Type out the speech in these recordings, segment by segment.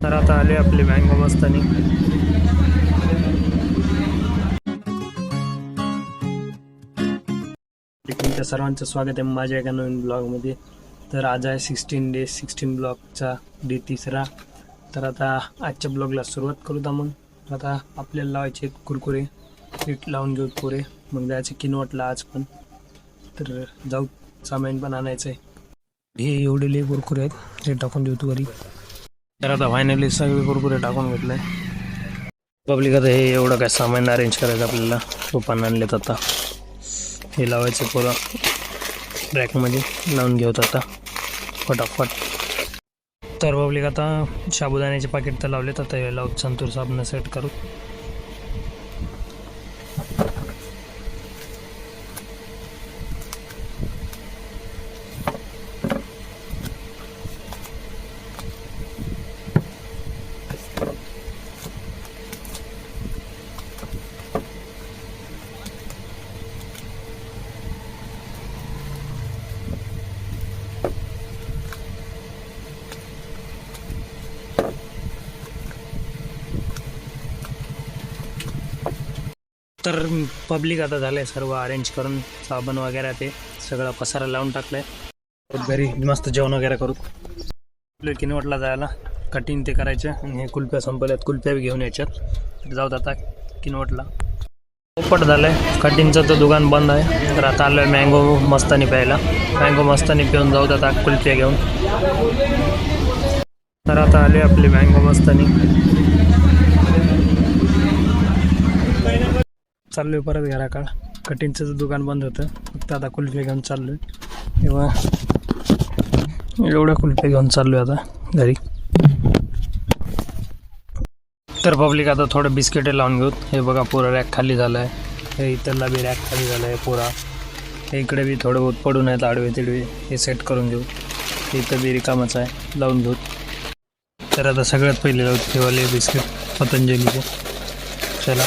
तर आता आले आपले मँगो मस्तानी. तुमच्या सर्वांचं स्वागत आहे माझ्या एका नवीन ब्लॉगमध्ये. तर आज आहे 16 डे 16 ब्लॉगचा डे 3. तर आता आजच्या ब्लॉगला सुरुवात करू दा. मग आता आपल्याला लावायचे कुरकुरे, पीठ लावून घेऊ पुरे, मग जायचं किनवटला आज पण. तर जाऊ, सामान पण आणायचं आहे. हे एवढे कुरकुरे आहेत, ते टाकून देऊ तू घरी. तर आता फायनली सगळे कुरकुरे टाकून घेतले. पब्लिक आता हे एवढं काय सामान अरेंज करायचं आपल्याला. सोपान आणलेत आता, हे लावायचं पुरा रॅकमध्ये लावून घेऊत आता फटाफट. तर पब्लिक आता साबुदाण्याचे पाकिट तर लावलेत, आता हे लावत संतूर साबण सेट करू. तर पब्लिक आता झालंय सर्व अरेंज करून, साबण वगैरे ते सगळं पसारा लावून टाकलंय. घरी मस्त जेवण वगैरे करू. किनवटला जायला कटिंग ते करायचं, आणि हे कुल्फ्या संपल्यात, कुल्फ्या बी घेऊन यायच्यात. तर जाऊत आता किनवटला. पोपट झालंय, कटिंगचं तर दुकान बंद आहे. तर आता आलोय मँगो मस्तानी प्यायला. मँगो मस्तानी पिऊन जाऊत आता कुल्फ्या घेऊन. तर आता आले आपले मँगो मस्तानी. चाललोय परत घराकडं. कटिंगचं दुकान बंद होतं, फक्त आता कुल्फी घेऊन चाललोय. तेव्हा एवढ्या कुल्फी घेऊन चाललोय आता घरी. तर पब्लिक आता थोडं बिस्किट लावून घेऊ. हे बघा पुरा रॅक खाली झालं आहे. हे इथला बी रॅक खाली झालं आहे पुरा. हे इकडे बी थोडं बहुत पडून आहेत आडवे तिडवे, हे सेट करून घेऊ. इथं बी रिकामच आहे, लावून घेऊ. तर आता सगळ्यात पहिले लावू ठेवाले बिस्किट पतंजलीचे. चला.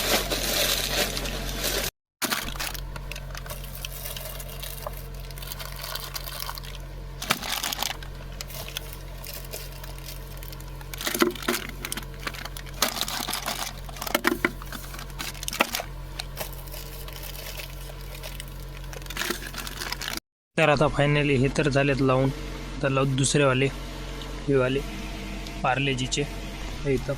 तर आता फायनली हे तर झालेत लावून. तर लावून दुसरेवाले, हे वाले पार्लेजीचे हे इथं.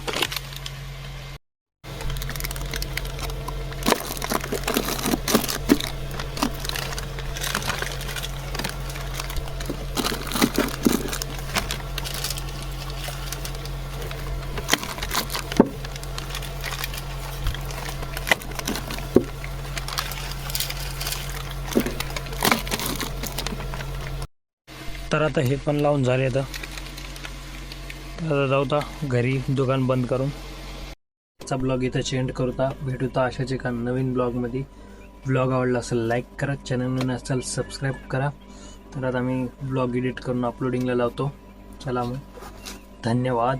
तर आता हे पण लावून झाले. आता जाऊ ता घरी, दुकान बंद करून. आजचा ब्लॉग इथं चेंज करूता. भेटूता अशाच एका नवीन ब्लॉगमध्ये. ब्लॉग आवडला असेल लाईक करा, चॅनल नसेल सबस्क्राईब करा. तर आता मी ब्लॉग एडिट करून अपलोडिंगला लावतो. चला मग, धन्यवाद.